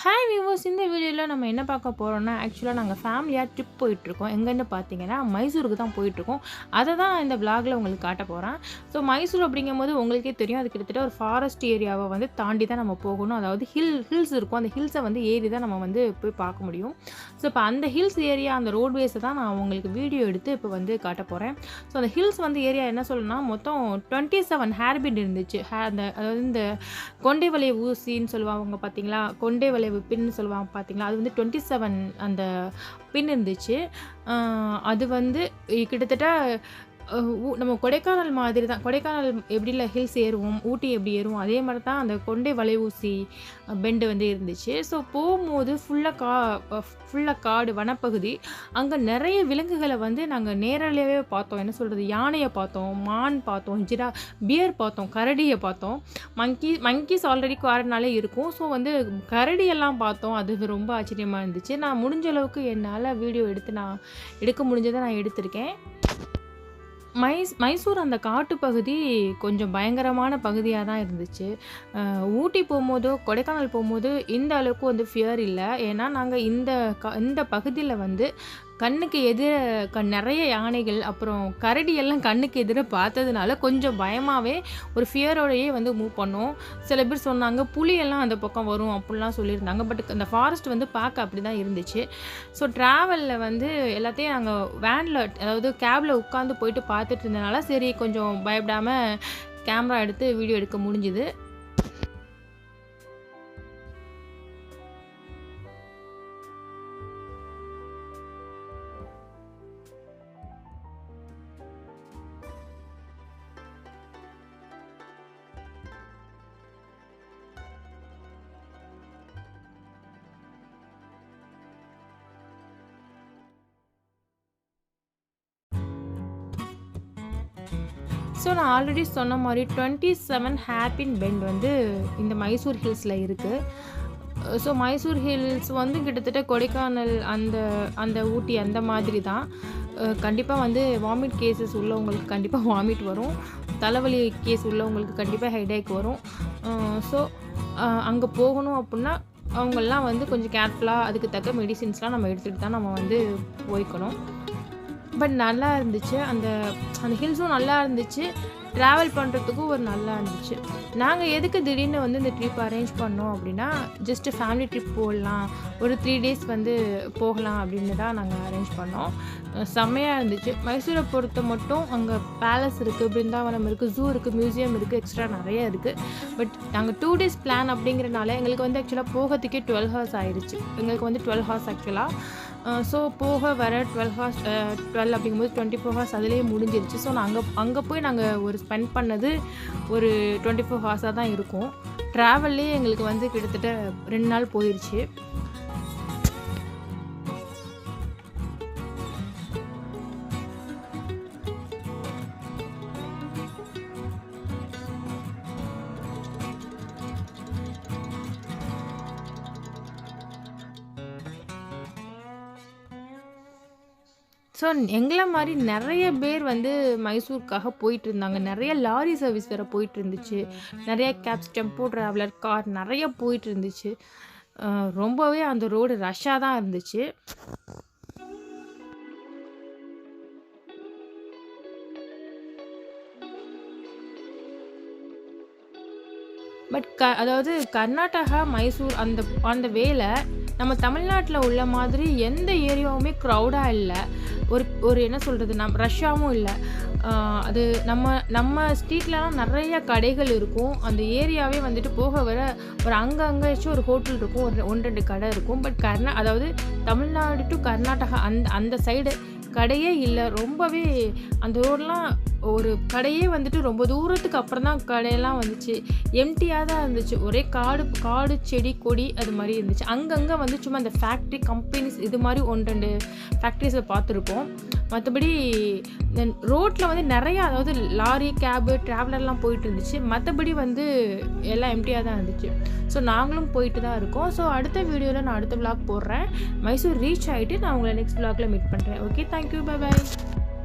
Hi viewers, இந்த வீடியோவில் நம்ம என்ன பார்க்க போகிறோம்னா, ஆக்சுவலாக நாங்கள் ஃபேமிலியாக ட்ரிப் போயிட்டுருக்கோம். எங்கேன்னு பார்த்தீங்கன்னா மைசூருக்கு தான் போயிட்டுருக்கோம். அதை தான் நான் இந்த விளாகில் உங்களுக்கு காட்ட போகிறேன். ஸோ மைசூர் அப்படிங்கும்போது உங்களுக்கே தெரியும், அது கிட்டத்தட்ட ஒரு ஃபாரஸ்ட் ஏரியாவை வந்து தாண்டி தான் நம்ம போகணும். அதாவது ஹில்ஸ் இருக்கும். அந்த ஹில்ஸை வந்து ஏறி தான் நம்ம வந்து போய் பார்க்க முடியும். ஸோ இப்போ அந்த ஹில்ஸ் ஏரியா, அந்த ரோட்வேஸை தான் நான் உங்களுக்கு வீடியோ எடுத்து இப்போ வந்து காட்ட போகிறேன். ஸோ அந்த ஹில்ஸ் வந்து ஏரியா என்ன சொல்லணும்னா, மொத்தம் 27 ஹேர்பின் இருந்துச்சு. அதாவது இந்த கொண்டை வளைய ஊசின்னு சொல்லுவாங்க பார்த்தீங்களா, கொண்டை வளைவு பின்னு சொல்லுவாங்க பார்த்தீங்களா, அது வந்து 27 அந்த பின் இருந்துச்சு. அது வந்து கிட்டத்தட்ட நம்ம கொடைக்கானல் மாதிரி தான். கொடைக்கானல் எப்படில ஹில்ஸ் ஏறுவோம், ஊட்டி எப்படி ஏறுவோம், அதே மாதிரி தான் அந்த கொண்டை வளைவூசி பெண்டு வந்து இருந்துச்சு. ஸோ போகும்போது ஃபுல்லாக காடு வனப்பகுதி. அங்கே நிறைய விலங்குகளை வந்து நாங்கள் நேரடியாகவே பார்த்தோம். என்ன சொல்கிறது, யானையை பார்த்தோம், மான் பார்த்தோம், பியர் பார்த்தோம், கரடியை பார்த்தோம். மங்கீஸ் ஆல்ரெடி காரனாலே இருக்கும். ஸோ வந்து கரடியெல்லாம் பார்த்தோம். அது ரொம்ப ஆச்சரியமாக இருந்துச்சு. நான் முடிஞ்ச அளவுக்கு என்னால் வீடியோ எடுக்க முடிஞ்சதை நான் எடுத்திருக்கேன். மைசூர் அந்த காட்டு பகுதி கொஞ்சம் பயங்கரமான பகுதியாக தான் இருந்துச்சு. ஊட்டி போகும்போதோ கொடைக்கானல் போகும்போது இந்த அளவுக்கு வந்து ஃபியர் இல்லை. ஏன்னா நாங்கள் இந்த பகுதியில் வந்து கண்ணுக்கு நிறைய யானைகள், அப்புறம் கரடி எல்லாம் கண்ணுக்கு எதிர பார்த்ததுனால கொஞ்சம் பயமாகவே ஒரு ஃபியரோடையே வந்து மூவ் பண்ணோம். சில பேர் சொன்னாங்க புலியெல்லாம் அந்த பக்கம் வரும் அப்படிலாம் சொல்லியிருந்தாங்க. பட் அந்த ஃபாரஸ்ட் வந்து பார்க்க அப்படி தான் இருந்துச்சு. ஸோ ட்ராவலில் வந்து எல்லாத்தையும் நாங்கள் வேனில், அதாவது கேபில் உட்காந்து போயிட்டு பார்த்துட்டு இருந்தனால சரி கொஞ்சம் பயப்படாமல் கேமரா எடுத்து வீடியோ எடுக்க முடிஞ்சுது. ஸோ நான் ஆல்ரெடி சொன்ன மாதிரி 27 ஹேர்பின் பெண்ட் வந்து இந்த மைசூர் ஹில்ஸில் இருக்குது. ஸோ மைசூர் ஹில்ஸ் வந்து கிட்டத்தட்ட கொடைக்கானல் அந்த ஊட்டி அந்த மாதிரி தான். கண்டிப்பாக வந்து வாமிட் கேசஸ் உள்ளவங்களுக்கு கண்டிப்பாக வாமிட் வரும். தலைவலி கேஸ் உள்ளவங்களுக்கு கண்டிப்பாக ஹெடேக் வரும். ஸோ அங்கே போகணும் அப்படின்னா அவங்கெல்லாம் வந்து கொஞ்சம் கேர்ஃபுல்லாக அதுக்கு தக்க மெடிசின்ஸ்லாம் நம்ம எடுத்துகிட்டு தான் நம்ம வந்து போய்க்கணும். பட் நல்லா இருந்துச்சு. அந்த ஹில்ஸும் நல்லா இருந்துச்சு. ட்ராவல் பண்ணுறதுக்கும் ஒரு நல்லா இருந்துச்சு. நாங்கள் எதுக்கு திடீர்னு வந்து இந்த ட்ரிப் அரேஞ்ச் பண்ணோம் அப்படின்னா, ஜஸ்ட்டு ஃபேமிலி ட்ரிப் போடலாம், ஒரு 3 டேஸ் வந்து போகலாம் அப்படின்னு தான் நாங்கள் அரேஞ்ச் பண்ணோம். செம்மையாக இருந்துச்சு. மைசூரை பொறுத்த மட்டும் அங்கே பேலஸ் இருக்குது, பிருந்தாவனம் இருக்குது, ஜூ இருக்குது, மியூசியம் இருக்குது, எக்ஸ்ட்ரா நிறைய இருக்குது. பட் நாங்கள் 2 டேஸ் பிளான் அப்படிங்கிறனால எங்களுக்கு வந்து ஆக்சுவலாக போகிறதுக்கே 12 ஹவர்ஸ் ஆயிடுச்சு. எங்களுக்கு வந்து 12 ஹவர்ஸ் ஆக்சுவலாக. ஸோ போக வர 12 அப்படிங்கும்போது 24 ஹவர்ஸ் அதிலேயே முடிஞ்சிருச்சு. ஸோ நாங்கள் அங்கே போய் நாங்கள் ஒரு ஸ்பெண்ட் பண்ணது ஒரு 24 ஹவர்ஸாக தான் இருக்கும். ட்ராவல்லே எங்களுக்கு வந்து கிட்டத்தட்ட 2 நாள் போயிடுச்சு. ஸோ எங்களை மாதிரி நிறைய பேர் வந்து மைசூருக்காக போயிட்டு இருந்தாங்க. நிறைய லாரி சர்வீஸ் வேறு போயிட்டு இருந்துச்சு. நிறைய கேப்ஸ், டெம்போ ட்ராவலர், கார் நிறைய போயிட்டு இருந்துச்சு. ரொம்பவே அந்த ரோடு ரஷ்ஷாக தான் இருந்துச்சு. பட் அதாவது கர்நாடகா மைசூர் அந்த வேலை நம்ம தமிழ்நாட்டில் உள்ள மாதிரி எந்த ஏரியாவுமே க்ரௌடாக இல்லை. ஒரு என்ன சொல்கிறது, ரஷ்ஷாகவும் இல்லை. அது நம்ம ஸ்ட்ரீட்லலாம் நிறைய கடைகள் இருக்கும். அந்த ஏரியாவே வந்துட்டு போக வர ஒரு அங்கேயாச்சும் ஒரு ஹோட்டல் இருக்கும், ஒரு 1-2 கடை இருக்கும். பட் அதாவது தமிழ்நாடு டு கர்நாடகா அந்த சைடு கடையே இல்லை. ரொம்பவே அந்த ரோடெலாம் ஒரு கடையே வந்துட்டு ரொம்ப தூரத்துக்கு அப்புறம் தான் கடையெல்லாம் வந்துச்சு. எம்டியாக தான் இருந்துச்சு. ஒரே காடு செடி கொடி அது மாதிரி இருந்துச்சு. அங்கங்கே வந்து சும்மா அந்த ஃபேக்ட்ரி கம்பெனிஸ் இது மாதிரி 1-2 ஃபேக்ட்ரிஸை பார்த்துருக்கோம். மற்றபடி ரோட்டில் வந்து நிறையா, அதாவது லாரி, கேபு, ட்ராவலர்லாம் போயிட்டு இருந்துச்சு. மற்றபடி வந்து எல்லாம் எம்டியாக தான் இருந்துச்சு. ஸோ நாங்களும் போயிட்டு தான் இருக்கோம். ஸோ அடுத்த வீடியோவில் நான் அடுத்த விளாக் போடுறேன். மைசூர் ரீச் ஆகிட்டு நான் உங்களை நெக்ஸ்ட் விளாகில் மீட் பண்ணுறேன். Okay, thank you, bye bye.